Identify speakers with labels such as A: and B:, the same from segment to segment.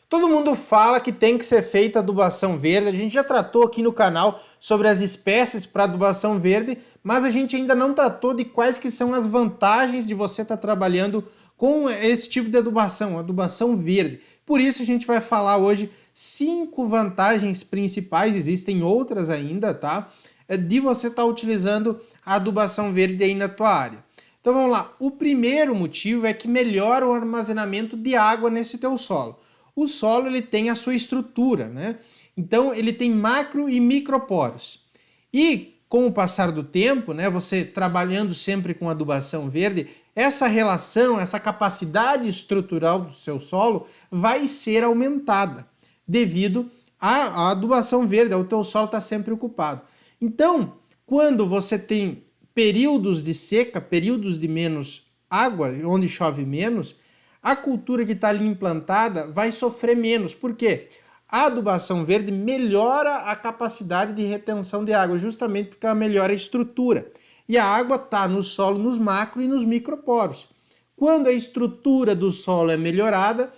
A: Todo mundo fala que tem que ser feita adubação verde. A gente já tratou aqui no canal sobre as espécies para adubação verde, mas a gente ainda não tratou de quais que são as vantagens de você estar trabalhando com esse tipo de adubação verde. Por isso a gente vai falar hoje 5 vantagens principais, existem outras ainda, tá? De você estar utilizando a adubação verde aí na tua área. Então vamos lá. O primeiro motivo é que melhora o armazenamento de água nesse teu solo. O solo ele tem a sua estrutura, né? Então ele tem macro e microporos. E com o passar do tempo, né, você trabalhando sempre com adubação verde, essa relação, essa capacidade estrutural do seu solo vai ser aumentada devido à adubação verde, o teu solo está sempre ocupado. Então, quando você tem períodos de seca, períodos de menos água, onde chove menos, a cultura que está ali implantada vai sofrer menos. Por quê? A adubação verde melhora a capacidade de retenção de água, justamente porque ela melhora a estrutura. E a água está no solo, nos macro e nos microporos. Quando a estrutura do solo é melhorada,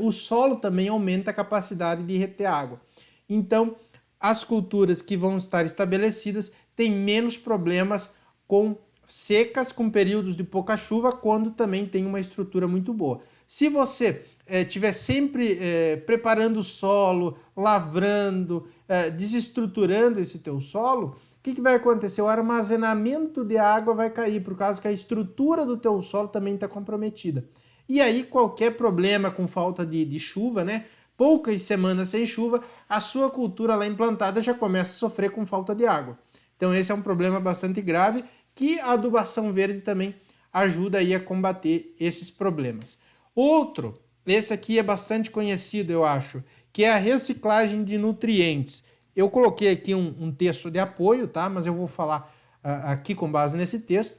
A: o solo também aumenta a capacidade de reter água. Então, as culturas que vão estar estabelecidas têm menos problemas com secas, com períodos de pouca chuva, quando também tem uma estrutura muito boa. Se você estiver sempre preparando o solo, lavrando, desestruturando esse teu solo, o que vai acontecer? O armazenamento de água vai cair, por causa que a estrutura do teu solo também está comprometida. E aí qualquer problema com falta de chuva, né? Poucas semanas sem chuva, a sua cultura lá implantada já começa a sofrer com falta de água. Então esse é um problema bastante grave que a adubação verde também ajuda aí a combater esses problemas. Outro, esse aqui é bastante conhecido, eu acho, que é a reciclagem de nutrientes. Eu coloquei aqui um texto de apoio, tá? Mas eu vou falar aqui com base nesse texto.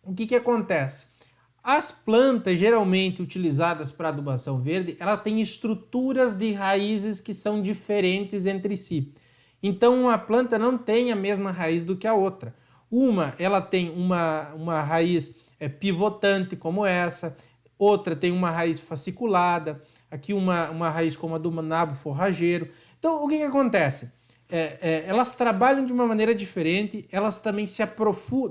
A: O que acontece? As plantas geralmente utilizadas para adubação verde, ela tem estruturas de raízes que são diferentes entre si. Então uma planta não tem a mesma raiz do que a outra. Ela tem uma raiz pivotante como essa, outra tem uma raiz fasciculada, aqui uma raiz como a do nabo forrageiro. Então o que acontece? Elas trabalham de uma maneira diferente, elas também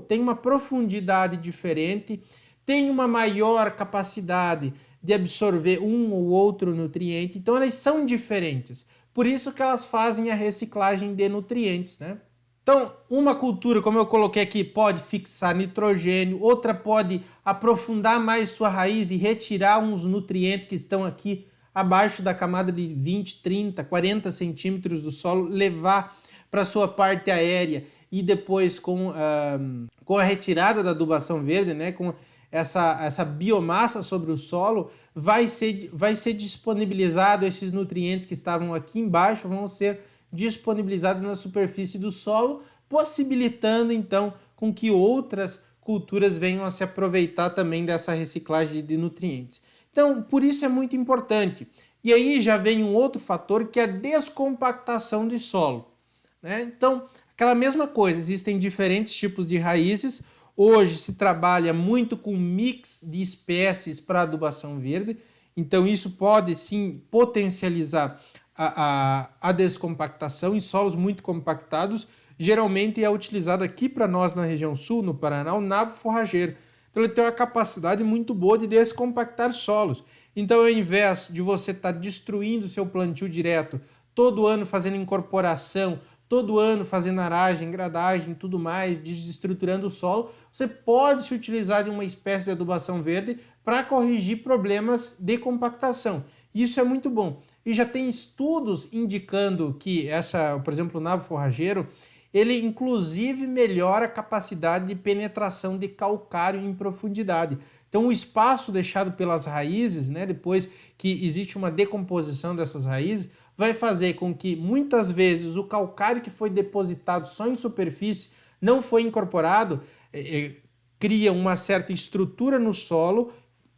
A: têm uma profundidade diferente, têm uma maior capacidade de absorver um ou outro nutriente, então elas são diferentes. Por isso que elas fazem a reciclagem de nutrientes, né? Então, uma cultura, como eu coloquei aqui, pode fixar nitrogênio, outra pode aprofundar mais sua raiz e retirar uns nutrientes que estão aqui abaixo da camada de 20, 30, 40 centímetros do solo, levar para a sua parte aérea e depois com a retirada da adubação verde, né, com essa biomassa sobre o solo, vai ser disponibilizado esses nutrientes que estavam aqui embaixo, vão ser disponibilizados na superfície do solo, possibilitando então com que outras culturas venham a se aproveitar também dessa reciclagem de nutrientes. Então, por isso é muito importante. E aí já vem um outro fator que é a descompactação de solo, né? Então, aquela mesma coisa, existem diferentes tipos de raízes. Hoje se trabalha muito com mix de espécies para adubação verde, então isso pode sim potencializar a descompactação em solos muito compactados. Geralmente é utilizado aqui para nós na região sul, no Paraná, o nabo forrageiro. Então ele tem uma capacidade muito boa de descompactar solos. Então ao invés de você estar destruindo seu plantio direto, todo ano fazendo incorporação, todo ano fazendo aragem, gradagem, tudo mais, desestruturando o solo, você pode se utilizar de uma espécie de adubação verde para corrigir problemas de compactação. Isso é muito bom. E já tem estudos indicando que por exemplo, o nabo forrageiro, ele inclusive melhora a capacidade de penetração de calcário em profundidade. Então o espaço deixado pelas raízes, né, depois que existe uma decomposição dessas raízes, vai fazer com que muitas vezes o calcário que foi depositado só em superfície não foi incorporado, cria uma certa estrutura no solo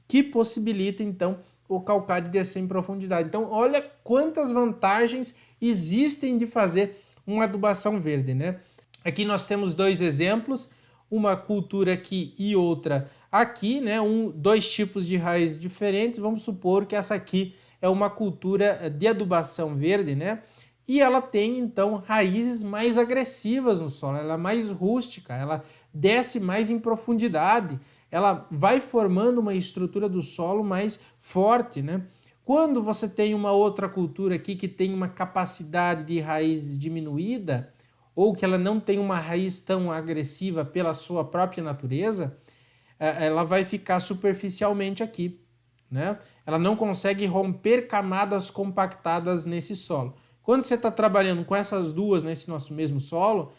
A: que possibilita então o calcário descer em profundidade. Então olha quantas vantagens existem de fazer uma adubação verde, né? Aqui nós temos 2 exemplos, uma cultura aqui e outra aqui, né? Dois tipos de raízes diferentes. Vamos supor que essa aqui é uma cultura de adubação verde, né? E ela tem, então, raízes mais agressivas no solo, ela é mais rústica, ela desce mais em profundidade, ela vai formando uma estrutura do solo mais forte, né? Quando você tem uma outra cultura aqui que tem uma capacidade de raiz diminuída, ou que ela não tem uma raiz tão agressiva pela sua própria natureza, ela vai ficar superficialmente aqui, né? Ela não consegue romper camadas compactadas nesse solo. Quando você está trabalhando com essas duas nesse nosso mesmo solo,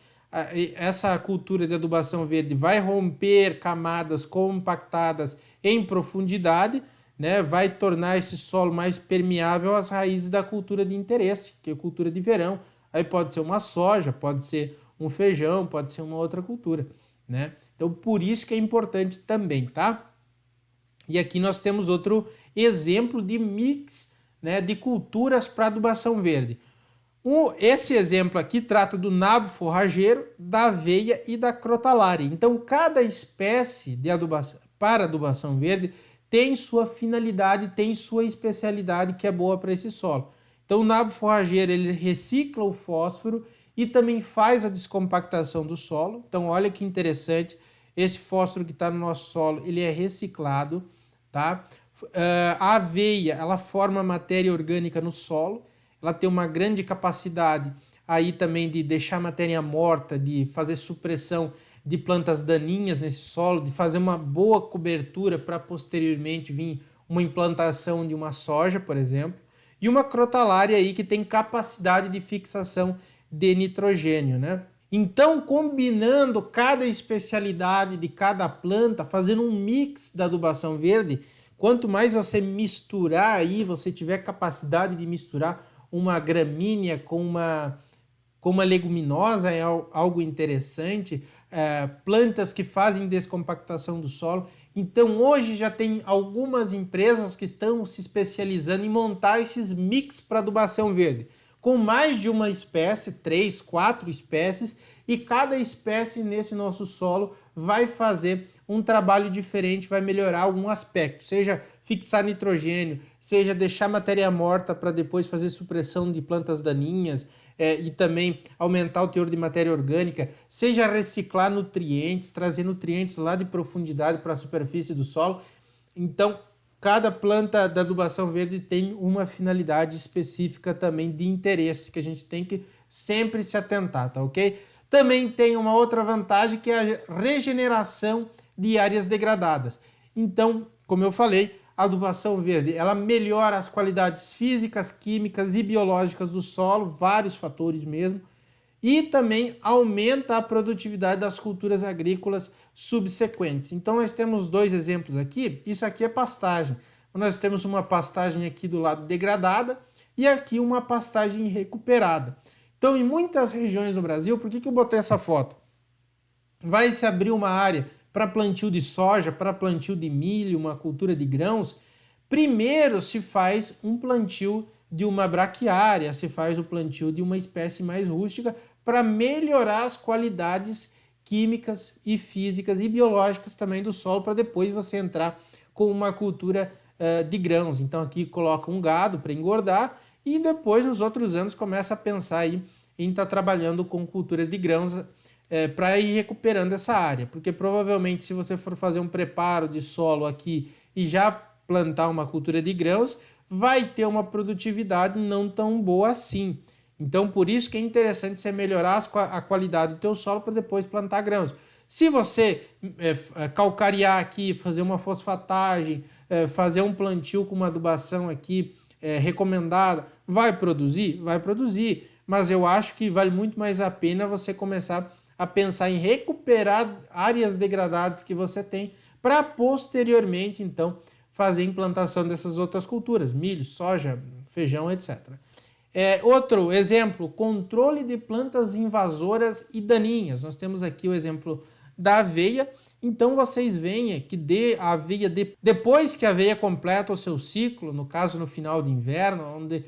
A: essa cultura de adubação verde vai romper camadas compactadas em profundidade, né? Vai tornar esse solo mais permeável às raízes da cultura de interesse, que é a cultura de verão. Aí pode ser uma soja, pode ser um feijão, pode ser uma outra cultura, né? Então, por isso que é importante também, tá? E aqui nós temos outro exemplo de mix, né, de culturas para adubação verde. Esse exemplo aqui trata do nabo forrageiro, da aveia e da crotalária. Então, cada espécie de adubação, para adubação verde tem sua finalidade, tem sua especialidade que é boa para esse solo. Então, o nabo forrageiro ele recicla o fósforo e também faz a descompactação do solo. Então, olha que interessante, esse fósforo que está no nosso solo, ele é reciclado, tá? A aveia, ela forma matéria orgânica no solo, ela tem uma grande capacidade aí também de deixar matéria morta, de fazer supressão de plantas daninhas nesse solo, de fazer uma boa cobertura para posteriormente vir uma implantação de uma soja, por exemplo, e uma crotalária aí que tem capacidade de fixação de nitrogênio, né? Então, combinando cada especialidade de cada planta, fazendo um mix da adubação verde, quanto mais você misturar aí, você tiver capacidade de misturar uma gramínea com uma leguminosa, é algo interessante, plantas que fazem descompactação do solo. Então, hoje já tem algumas empresas que estão se especializando em montar esses mix para adubação verde, com mais de uma espécie, 3, 4 espécies, e cada espécie nesse nosso solo vai fazer um trabalho diferente, vai melhorar algum aspecto, seja fixar nitrogênio, seja deixar matéria morta para depois fazer supressão de plantas daninhas, e também aumentar o teor de matéria orgânica, seja reciclar nutrientes, trazer nutrientes lá de profundidade para a superfície do solo. Então, cada planta da adubação verde tem uma finalidade específica também de interesse, que a gente tem que sempre se atentar, tá ok? Também tem uma outra vantagem que é a regeneração de áreas degradadas. Então, como eu falei, a adubação verde, ela melhora as qualidades físicas, químicas e biológicas do solo, vários fatores mesmo, e também aumenta a produtividade das culturas agrícolas subsequentes. Então nós temos dois exemplos aqui, isso aqui é pastagem. Nós temos uma pastagem aqui do lado degradada e aqui uma pastagem recuperada. Então em muitas regiões do Brasil, por que eu botei essa foto? Vai se abrir uma área para plantio de soja, para plantio de milho, uma cultura de grãos, primeiro se faz um plantio de uma braquiária, se faz o plantio de uma espécie mais rústica para melhorar as qualidades químicas e físicas e biológicas também do solo, para depois você entrar com uma cultura de grãos. Então aqui coloca um gado para engordar e depois nos outros anos começa a pensar aí em estar trabalhando com cultura de grãos para ir recuperando essa área, porque provavelmente se você for fazer um preparo de solo aqui e já plantar uma cultura de grãos, vai ter uma produtividade não tão boa assim. Então por isso que é interessante você melhorar a qualidade do teu solo para depois plantar grãos. Se você calcarear aqui, fazer uma fosfatagem, fazer um plantio com uma adubação aqui recomendada, vai produzir? Vai produzir, mas eu acho que vale muito mais a pena você começar a pensar em recuperar áreas degradadas que você tem para posteriormente, então, fazer a implantação dessas outras culturas, milho, soja, feijão, etc. Outro exemplo, controle de plantas invasoras e daninhas. Nós temos aqui o exemplo da aveia. Então, vocês veem que a aveia, depois que a aveia completa o seu ciclo, no caso no final de inverno, onde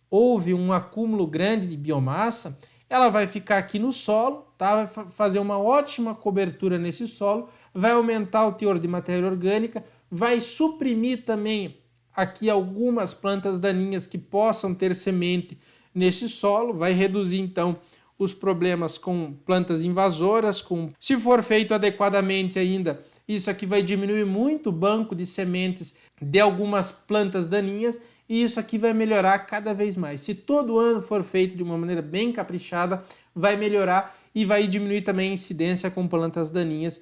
A: houve um acúmulo grande de biomassa, ela vai ficar aqui no solo, tá? Vai fazer uma ótima cobertura nesse solo, vai aumentar o teor de matéria orgânica, vai suprimir também aqui algumas plantas daninhas que possam ter semente nesse solo, vai reduzir então os problemas com plantas invasoras, se for feito adequadamente ainda, isso aqui vai diminuir muito o banco de sementes de algumas plantas daninhas e isso aqui vai melhorar cada vez mais. Se todo ano for feito de uma maneira bem caprichada, vai melhorar e vai diminuir também a incidência com plantas daninhas,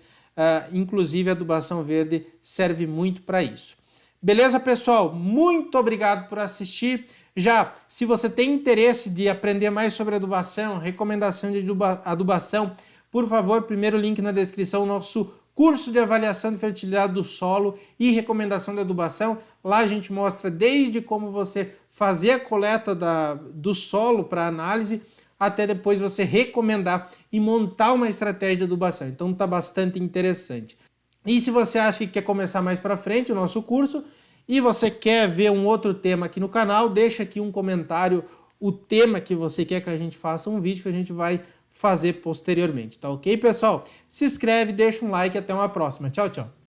A: inclusive a adubação verde serve muito para isso. Beleza, pessoal? Muito obrigado por assistir. Já, se você tem interesse de aprender mais sobre adubação, recomendação de adubação, por favor, primeiro link na descrição, nosso curso de avaliação de fertilidade do solo e recomendação de adubação. Lá a gente mostra desde como você fazer a coleta do solo para análise, até depois você recomendar e montar uma estratégia de adubação. Então está bastante interessante. E se você acha que quer começar mais para frente o nosso curso e você quer ver um outro tema aqui no canal, deixa aqui um comentário o tema que você quer que a gente faça um vídeo que a gente vai fazer posteriormente, tá ok, pessoal? Se inscreve, deixa um like e até uma próxima. Tchau, tchau.